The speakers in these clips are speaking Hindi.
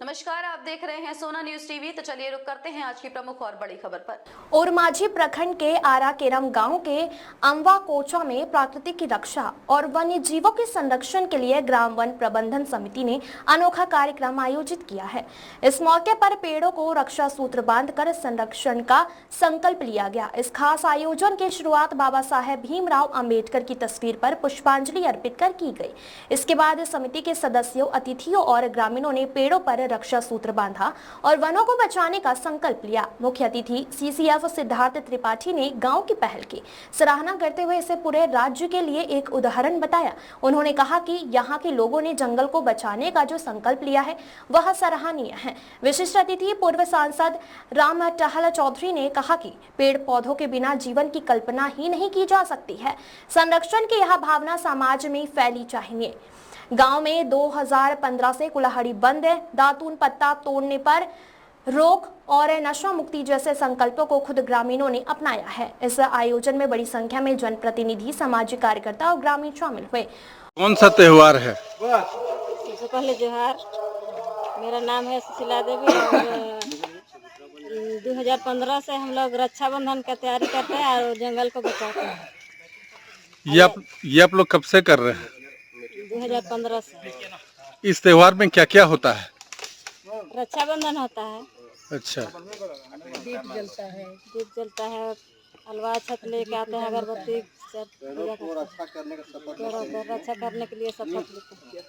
नमस्कार, आप देख रहे हैं सोना न्यूज टीवी। तो चलिए रुक करते हैं आज की प्रमुख और बड़ी खबर पर। ओरमांझी प्रखंड के आरा केरम गांव के अम्वा कोचा में प्रकृति की रक्षा और वन्य जीवों के संरक्षण के लिए ग्राम वन प्रबंधन समिति ने अनोखा कार्यक्रम आयोजित किया है। इस मौके पर पेड़ों को रक्षा सूत्र बांधकर संरक्षण का संकल्प लिया गया। इस खास आयोजन की शुरुआत बाबा साहेब भीमराव अंबेडकर की तस्वीर पर पुष्पांजलि अर्पित कर की गई। इसके बाद समिति के सदस्यों, अतिथियों और ग्रामीणों ने पेड़ों पर रक्षा सूत्र बांधा और वनों को बचाने का संकल्प लिया। मुख्य अतिथि सीसीएफ सिद्धार्थ त्रिपाठी ने गांव की पहल की सराहना करते हुए इसे पूरे राज्य के लिए एक उदाहरण बताया। उन्होंने कहा कि यहाँ के लोगों ने जंगल को बचाने का जो संकल्प लिया है वह सराहनीय है। विशिष्ट अतिथि पूर्व सांसद राम टहल चौधरी ने कहा कि पेड़ पौधों के बिना जीवन की कल्पना ही नहीं की जा सकती है। संरक्षण की यह भावना समाज में फैली चाहिए। गांव में 2015 से कुल्हाड़ी बंद, दातून पत्ता तोड़ने पर रोक और नशा मुक्ति जैसे संकल्पों को खुद ग्रामीणों ने अपनाया है। इस आयोजन में बड़ी संख्या में जनप्रतिनिधि, सामाजिक कार्यकर्ता और ग्रामीण शामिल हुए। कौन सा त्योहार है? सबसे पहले जोहार, मेरा नाम है सुशीला देवी और 2015 से हम लोग रक्षाबंधन का तैयारी करते हैं और जंगल को बचाते हैं। ये आप लोग कब से कर रहे हैं? 2015 से। इस त्योहार में क्या क्या होता है? रक्षाबंधन होता है, अच्छा, दीप जलता है, हलवा छत लेके आते हैं, अगरबत्ती रक्षा करने के लिए शपथ लेते हैं।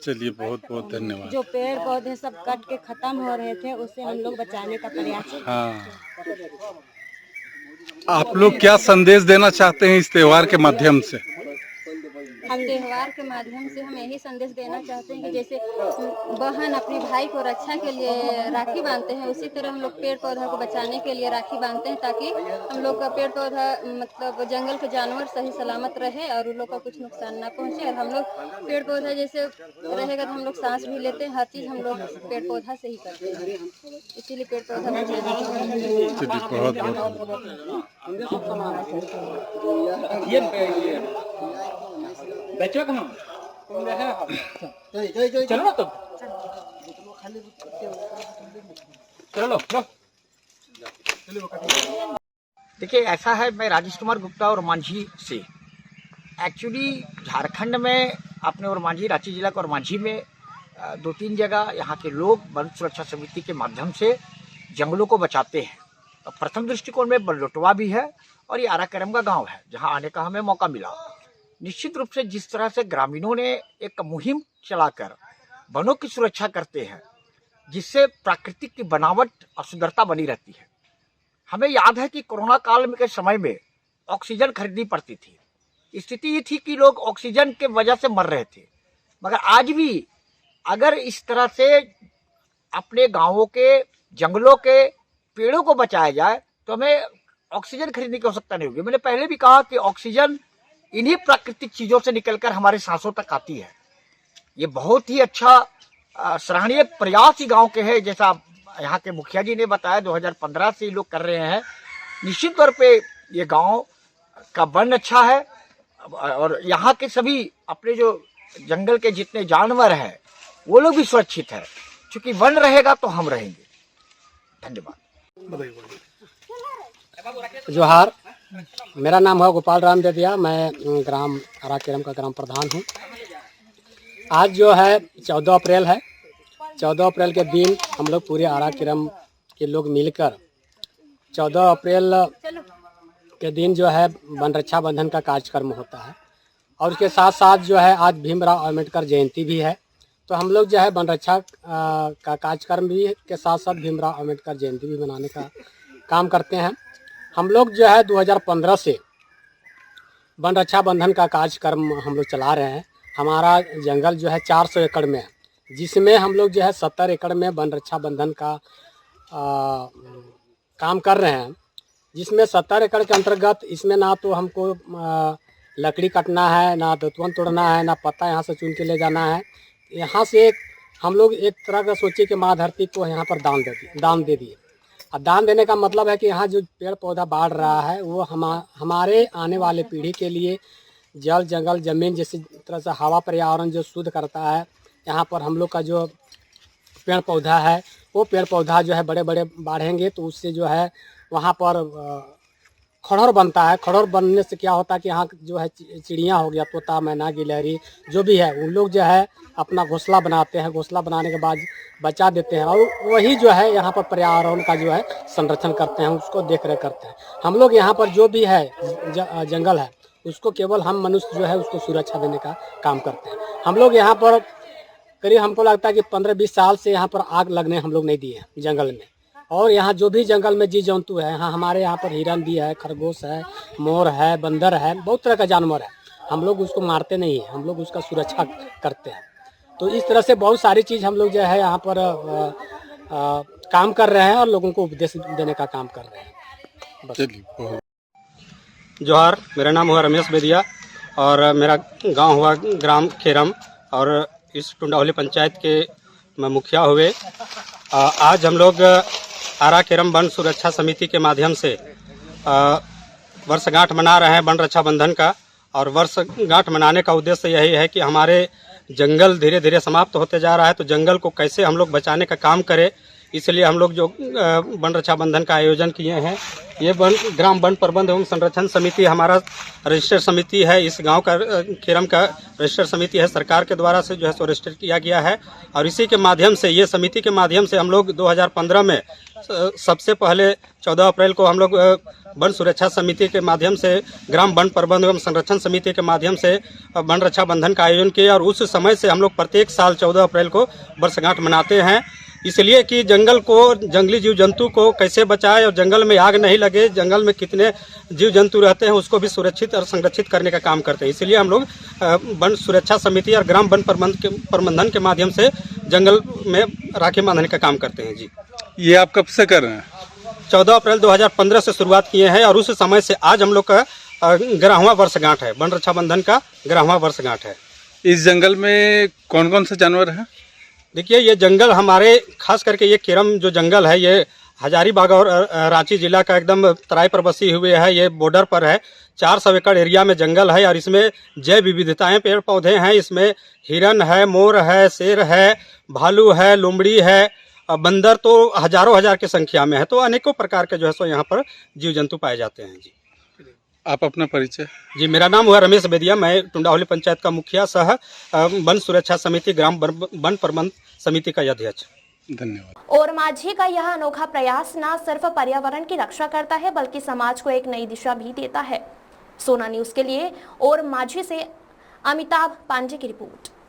चलिए बहुत बहुत धन्यवाद। जो पेड़ पौधे सब कट के खत्म हो रहे थे उससे हम लोग बचाने का प्रयास। हाँ, आप लोग क्या संदेश देना चाहते हैं इस त्योहार के माध्यम से? हम त्योहार के माध्यम से हम यही संदेश देना चाहते हैं कि जैसे बहन अपने भाई को रक्षा के लिए राखी बांधते हैं, उसी तरह हम लोग पेड़ पौधा को बचाने के लिए राखी बांधते हैं, ताकि हम लोग का पेड़ पौधा मतलब जंगल के जानवर सही सलामत रहे और उन लोग का कुछ नुकसान ना पहुंचे। और हम लोग पेड़ पौधा जैसे रहेगा तो हम लोग सांस भी लेते हैं, हर चीज़ हम लोग पेड़ पौधा से ही करते हैं, इसीलिए पेड़ पौधा बच्चों कहाँ? चलो ना, तो चलो। देखिए, ऐसा है, मैं राजेश कुमार गुप्ता और मांझी से एक्चुअली झारखंड में अपने और मांझी, रांची जिला के और मांझी में 2-3 जगह यहाँ के लोग वन सुरक्षा समिति के माध्यम से जंगलों को बचाते हैं। तो प्रथम दृष्टिकोण में बलटवा भी है और ये आरा केरम का गाँव है जहाँ आने का हमें मौका मिला। निश्चित रूप से जिस तरह से ग्रामीणों ने एक मुहिम चलाकर वनों की सुरक्षा करते हैं, जिससे प्राकृतिक की बनावट और सुंदरता बनी रहती है। हमें याद है कि कोरोना काल के समय में ऑक्सीजन खरीदनी पड़ती थी। स्थिति ये थी कि लोग ऑक्सीजन के वजह से मर रहे थे, मगर आज भी अगर इस तरह से अपने गांवों के जंगलों के पेड़ों को बचाया जाए तो हमें ऑक्सीजन खरीदने की आवश्यकता नहीं होगी। मैंने पहले भी कहा कि ऑक्सीजन इन्हीं प्राकृतिक चीजों से निकलकर हमारे सांसों तक आती है। ये बहुत ही अच्छा सराहनीय प्रयास ही गांव के है, जैसा यहाँ के मुखिया जी ने बताया 2015 से ये लोग कर रहे हैं। निश्चित तौर पे ये गांव का वन अच्छा है और यहाँ के सभी अपने जो जंगल के जितने जानवर हैं वो लोग भी सुरक्षित है, क्योंकि वन रहेगा तो हम रहेंगे। धन्यवाद। जोहार, मेरा नाम है गोपाल राम देदिया, मैं ग्राम आरा केरम का ग्राम प्रधान हूँ। आज जो है 14 अप्रैल है। 14 अप्रैल के दिन हम लोग पूरे आरा केरम के लोग मिलकर 14 अप्रैल के दिन जो है वन रक्षा बंधन का कार्यक्रम होता है और उसके साथ साथ जो है आज भीमराव अंबेडकर जयंती भी है। तो हम लोग जो है वन रक्षा का कार्यक्रम भी के साथ साथ भीमराव अंबेडकर जयंती भी मनाने का काम करते हैं। हम लोग जो है 2015 से वन रक्षा बंधन का कार्यक्रम हम लोग चला रहे हैं। हमारा जंगल जो है 400 एकड़ में है, जिसमें हम लोग जो है 70 एकड़ में वन रक्षा बंधन का काम कर रहे हैं, जिसमें 70 एकड़ के अंतर्गत इसमें ना तो हमको लकड़ी काटना है, ना दतवन तोड़ना है, ना पत्ता यहाँ से चुन के ले जाना है। यहाँ से हम लोग एक तरह का सोचे कि माँ धरती को यहाँ पर दान दे दिए। और दान देने का मतलब है कि यहाँ जो पेड़ पौधा बढ़ रहा है वो हमारे आने वाले पीढ़ी के लिए जल जंगल जमीन जैसी तरह से हवा पर्यावरण जो शुद्ध करता है। यहाँ पर हम लोग का जो पेड़ पौधा है, वो पेड़ पौधा जो है बड़े बड़े बढ़ेंगे तो उससे जो है वहाँ पर खड़ोर बनता है। खड़ोर बनने से क्या होता है कि यहाँ जो है चिड़ियाँ हो गया, तोता मैना गिलहरी जो भी है, उन लोग जो है अपना घोंसला बनाते हैं। घोंसला बनाने के बाद बचा देते हैं और वही जो है यहाँ पर पर्यावरण का जो है संरक्षण करते हैं, उसको देख रेख करते हैं। हम लोग यहाँ पर जो भी है जंगल है उसको केवल हम मनुष्य जो है उसको सुरक्षा देने का काम करते हैं। हम लोग यहाँ पर करीब हमको लगता है कि 15-20 साल से यहाँ पर आग लगने हम लोग नहीं दिए हैं जंगल में। और यहाँ जो भी जंगल में जीव जंतु है, यहाँ हमारे यहाँ पर हिरन भी है, खरगोश है, मोर है, बंदर है, बहुत तरह का जानवर है। हम लोग उसको मारते नहीं है, हम लोग उसका सुरक्षा करते हैं। तो इस तरह से बहुत सारी चीज़ हम लोग जो है यहाँ पर काम कर रहे हैं और लोगों को उपदेश देने का काम कर रहे हैं। चलिए। जोहार, मेरा नाम हुआ रमेश बेदिया और मेरा गांव हुआ ग्राम खेरम और इस टुंडाहोली पंचायत के मैं मुखिया हुए। आज हम लोग आरा खेरम वन सुरक्षा समिति के माध्यम से वर्षगांठ मना रहे हैं वन रक्षाबंधन का। और वर्षगांठ मनाने का उद्देश्य यही है कि हमारे जंगल धीरे धीरे समाप्त होते जा रहा है, तो जंगल को कैसे हम लोग बचाने का काम करें, इसलिए हम लोग जो वन रक्षाबंधन का आयोजन किए हैं। ये ग्राम वन प्रबंध एवं संरक्षण समिति हमारा रजिस्टर्ड समिति है। इस गांव का खेरम का रजिस्टर्ड समिति है, सरकार के द्वारा से जो है सो रजिस्टर किया गया है। और इसी के माध्यम से, ये समिति के माध्यम से हम लोग 2015 में सबसे पहले 14 अप्रैल को हम लोग वन सुरक्षा समिति के माध्यम से ग्राम वन प्रबंध एवं संरक्षण समिति के माध्यम से वन रक्षाबंधन का आयोजन किया। और उस समय से हम लोग प्रत्येक साल 14 अप्रैल को वर्षगांठ मनाते हैं, इसलिए कि जंगल को, जंगली जीव जंतु को कैसे बचाए और जंगल में आग नहीं लगे, जंगल में कितने जीव जंतु रहते हैं उसको भी सुरक्षित और संरक्षित करने का काम करते हैं। इसलिए हम लोग वन सुरक्षा समिति और ग्राम वन प्रबंधन के माध्यम से जंगल में राखी बांधने का काम करते हैं। जी, ये आप कब से कर रहे हैं? 14 अप्रैल 2015 से शुरुआत किए हैं और उस समय से आज हम लोग का 11वां वर्षगांठ है, वन रक्षाबंधन का 11वां वर्षगांठ है। इस जंगल में कौन कौन से जानवर हैं? देखिए, ये जंगल हमारे खास करके ये खेरम जो जंगल है ये हजारीबाग और रांची जिला का एकदम तराई पर बसी हुई है। ये बॉर्डर पर है, 400 एकड़ एरिया में जंगल है और इसमें जैव विविधताएं पेड़ पौधे हैं। इसमें हिरन है, मोर है, शेर है, भालू है, लोमड़ी है, बंदर तो हजारों हजार की संख्या में है। तो अनेकों प्रकार के जो है सो यहाँ पर जीव जंतु पाए जाते हैं। जी, आप अपना परिचय? जी, मेरा नाम हुआ रमेश बेदिया, मैं टुंडाहोली पंचायत का मुखिया सह वन सुरक्षा समिति ग्राम वन प्रबंध समिति का अध्यक्ष। धन्यवाद। और माझी का यह अनोखा प्रयास न सिर्फ पर्यावरण की रक्षा करता है बल्कि समाज को एक नई दिशा भी देता है। सोना न्यूज के लिए और माझी से अमिताभ पांडे की रिपोर्ट।